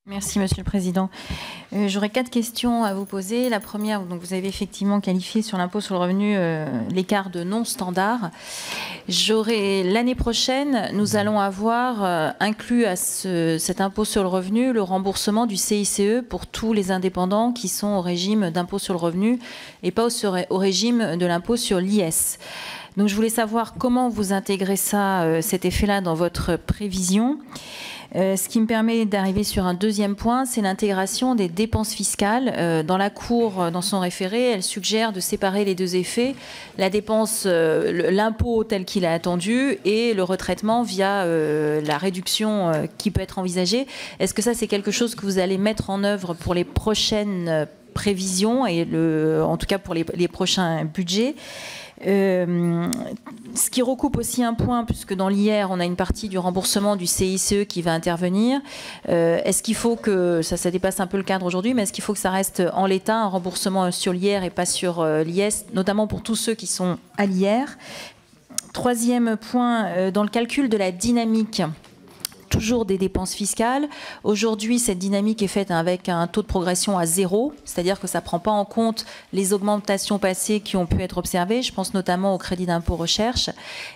Merci, Monsieur le Président. J'aurais 4 questions à vous poser. La première, donc vous avez effectivement qualifié sur l'impôt sur le revenu l'écart de non standard. L'année prochaine, nous allons avoir inclus à cet impôt sur le revenu le remboursement du CICE pour tous les indépendants qui sont au régime d'impôt sur le revenu et pas au régime de l'impôt sur l'IS. Donc je voulais savoir comment vous intégrez ça, cet effet-là dans votre prévision. Ce qui me permet d'arriver sur un deuxième point, c'est l'intégration des dépenses fiscales. Dans la Cour, dans son référé, elle suggère de séparer les deux effets, la dépense, l'impôt tel qu'il est attendu et le retraitement via la réduction qui peut être envisagée. Est-ce que ça, c'est quelque chose que vous allez mettre en œuvre pour les prochaines prévisions et en tout cas pour les prochains budgets? Ce qui recoupe aussi un point, puisque dans l'IR, on a une partie du remboursement du CICE qui va intervenir. Est-ce qu'il faut que, ça dépasse un peu le cadre aujourd'hui, mais est-ce qu'il faut que ça reste en l'état, un remboursement sur l'IR et pas sur l'IS, notamment pour tous ceux qui sont à l'IR? Troisième point, dans le calcul de la dynamique, toujours des dépenses fiscales. Aujourd'hui, cette dynamique est faite avec un taux de progression à 0, c'est-à-dire que ça ne prend pas en compte les augmentations passées qui ont pu être observées. Je pense notamment au crédit d'impôt recherche.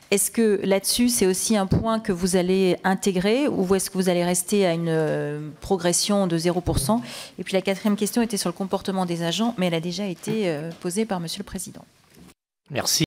Est-ce que là-dessus, c'est aussi un point que vous allez intégrer ou est-ce que vous allez rester à une progression de 0%? Et puis la quatrième question était sur le comportement des agents, mais elle a déjà été posée par Monsieur le Président. Merci.